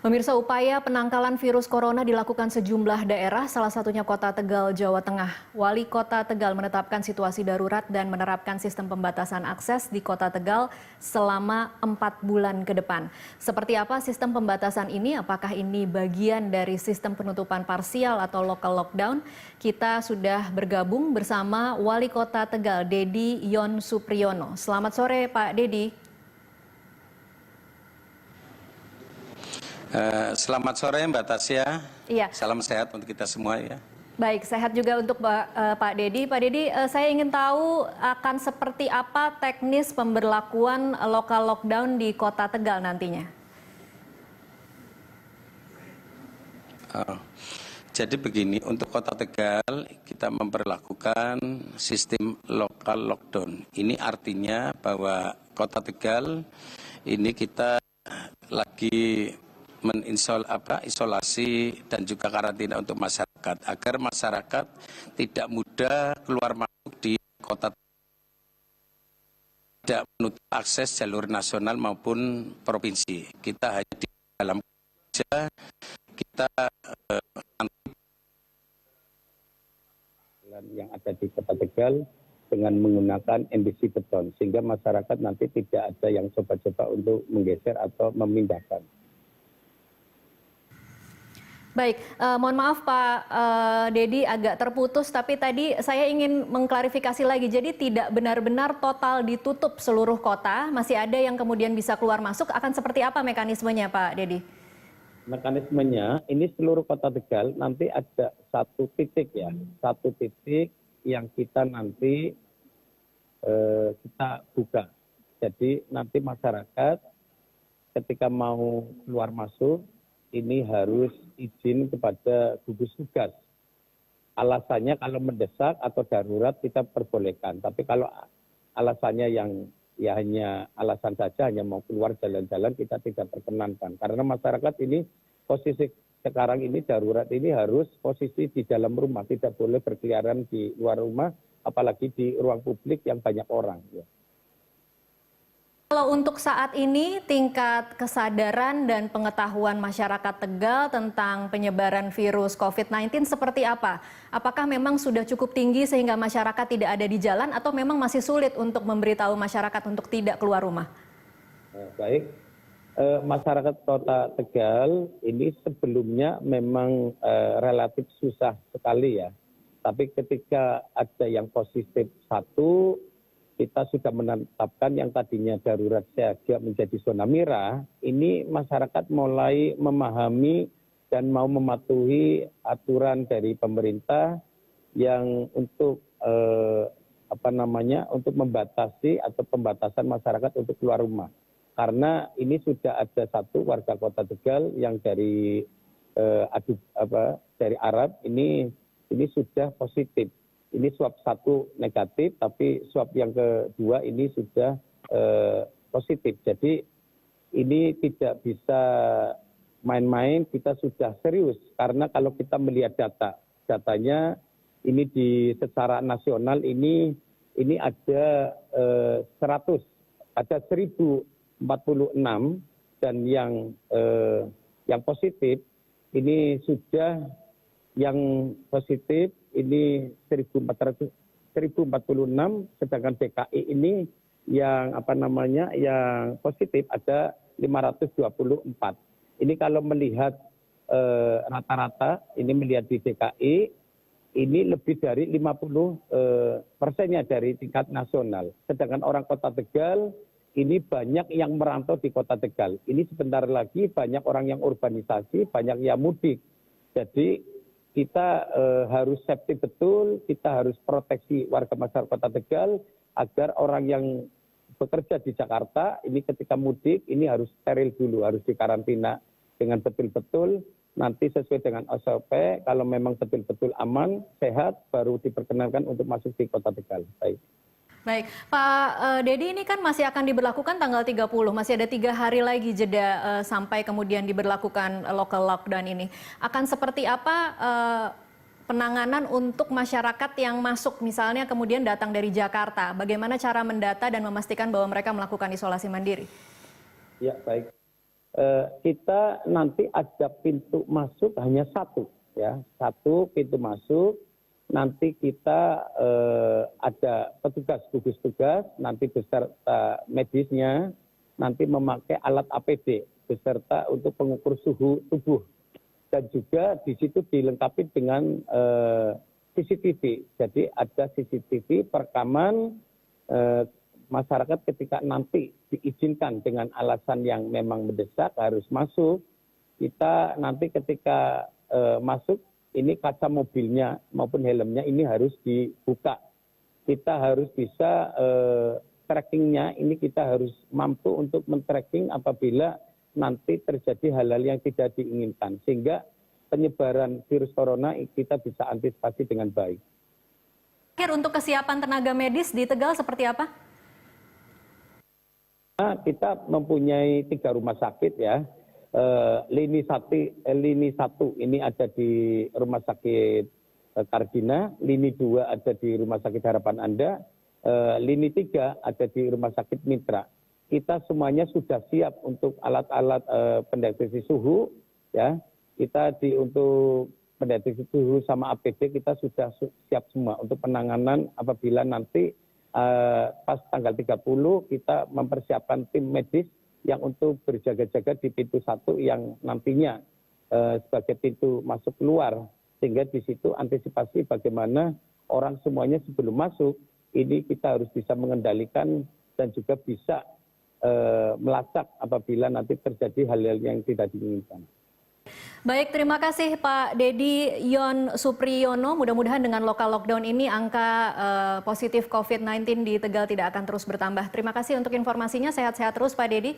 Pemirsa, upaya penangkalan virus corona dilakukan sejumlah daerah, salah satunya Kota Tegal, Jawa Tengah. Wali Kota Tegal menetapkan situasi darurat dan menerapkan sistem pembatasan akses di Kota Tegal selama 4 bulan ke depan. Seperti apa sistem pembatasan ini? Apakah ini bagian dari sistem penutupan parsial atau local lockdown? Kita sudah bergabung bersama Wali Kota Tegal, Dedi Yon Supriyono. Selamat sore, Pak Dedi. Selamat sore Mbak Tasya. Iya. Salam sehat untuk kita semua ya. Baik, sehat juga untuk Pak Dedi. Pak Dedi, saya ingin tahu akan seperti apa teknis pemberlakuan lokal lockdown di Kota Tegal nantinya. Jadi begini, untuk Kota Tegal kita memperlakukan sistem lokal lockdown. Ini artinya bahwa Kota Tegal ini kita lagi isolasi dan juga karantina untuk masyarakat agar masyarakat tidak mudah keluar masuk di kota, tidak menutup akses jalur nasional maupun provinsi. Kita hanya di dalam saja kita yang ada di Kota Tegal dengan menggunakan NBC beton sehingga masyarakat nanti tidak ada yang coba-coba untuk menggeser atau memindahkan. Baik, mohon maaf Pak Dedi agak terputus, tapi tadi saya ingin mengklarifikasi lagi. Jadi tidak benar-benar total ditutup seluruh kota, masih ada yang kemudian bisa keluar masuk. Akan seperti apa mekanismenya Pak Dedi? Mekanismenya, ini seluruh Kota Tegal nanti ada satu titik ya, satu titik yang kita nanti kita buka. Jadi nanti masyarakat ketika mau keluar masuk, ini harus izin kepada gugus tugas. Alasannya kalau mendesak atau darurat kita perbolehkan. Tapi kalau alasannya yang ya hanya alasan saja, hanya mau keluar jalan-jalan, kita tidak perkenankan. Karena masyarakat ini posisi sekarang ini darurat ini harus posisi di dalam rumah. Tidak boleh berkeliaran di luar rumah, apalagi di ruang publik yang banyak orang. Ya. Kalau untuk saat ini tingkat kesadaran dan pengetahuan masyarakat Tegal tentang penyebaran virus COVID-19 seperti apa? Apakah memang sudah cukup tinggi sehingga masyarakat tidak ada di jalan atau memang masih sulit untuk memberitahu masyarakat untuk tidak keluar rumah? Baik, masyarakat Kota Tegal ini sebelumnya memang relatif susah sekali ya. Tapi ketika ada yang positif satu, kita sudah menetapkan yang tadinya darurat siaga menjadi zona merah, ini masyarakat mulai memahami dan mau mematuhi aturan dari pemerintah yang untuk untuk membatasi atau pembatasan masyarakat untuk keluar rumah. Karena ini sudah ada satu warga Kota Tegal yang dari dari Arab ini sudah positif. Ini swab satu negatif, tapi swab yang kedua ini sudah positif. Jadi ini tidak bisa main-main, kita sudah serius. Karena kalau kita melihat datanya ini secara nasional ini ada 1046 dan yang positif ini sudah yang positif ini 1046, sedangkan DKI ini yang yang positif ada 524. Ini kalau melihat rata-rata, ini melihat di DKI, ini lebih dari 50%-nya dari tingkat nasional. Sedangkan orang Kota Tegal ini banyak yang merantau di Kota Tegal. Ini sebentar lagi banyak orang yang urbanisasi, banyak yang mudik. Jadi kita harus safety betul, kita harus proteksi warga masyarakat Kota Tegal agar orang yang bekerja di Jakarta ini ketika mudik ini harus steril dulu, harus dikarantina dengan betul-betul, nanti sesuai dengan SOP, kalau memang betul-betul aman, sehat, baru diperkenankan untuk masuk di Kota Tegal. Baik, Pak Dedi, ini kan masih akan diberlakukan tanggal 30, masih ada 3 hari lagi jeda sampai kemudian diberlakukan local lockdown ini. Akan seperti apa penanganan untuk masyarakat yang masuk, misalnya kemudian datang dari Jakarta? Bagaimana cara mendata dan memastikan bahwa mereka melakukan isolasi mandiri? Ya, baik. kita nanti ada pintu masuk hanya satu, ya, satu pintu masuk. Nanti kita ada petugas gugus tugas, nanti beserta medisnya, nanti memakai alat APD beserta untuk pengukur suhu tubuh, dan juga di situ dilengkapi dengan CCTV. Jadi ada CCTV perekaman masyarakat ketika nanti diizinkan dengan alasan yang memang mendesak harus masuk. Kita nanti ketika masuk ini kaca mobilnya maupun helmnya ini harus dibuka. Kita harus bisa trackingnya, ini kita harus mampu untuk men-tracking apabila nanti terjadi hal-hal yang tidak diinginkan. Sehingga penyebaran virus corona kita bisa antisipasi dengan baik. Akhir untuk kesiapan tenaga medis di Tegal seperti apa? Kita mempunyai 3 rumah sakit, ya. Lini 1 ini ada di Rumah Sakit Kardina, lini 2 ada di Rumah Sakit Harapan Anda, lini 3 ada di Rumah Sakit Mitra. Kita semuanya sudah siap untuk alat-alat pendeteksi suhu, ya. Kita untuk pendeteksi suhu sama APD kita sudah siap semua untuk penanganan apabila nanti pas tanggal 30 kita mempersiapkan tim medis yang untuk berjaga-jaga di pintu 1 yang nantinya sebagai pintu masuk keluar, sehingga di situ antisipasi bagaimana orang semuanya sebelum masuk ini kita harus bisa mengendalikan dan juga bisa melacak apabila nanti terjadi hal-hal yang tidak diinginkan. Baik, terima kasih Pak Dedi Yon Supriyono. Mudah-mudahan dengan lokal lockdown ini angka positif COVID-19 di Tegal tidak akan terus bertambah. Terima kasih untuk informasinya, sehat-sehat terus Pak Dedi.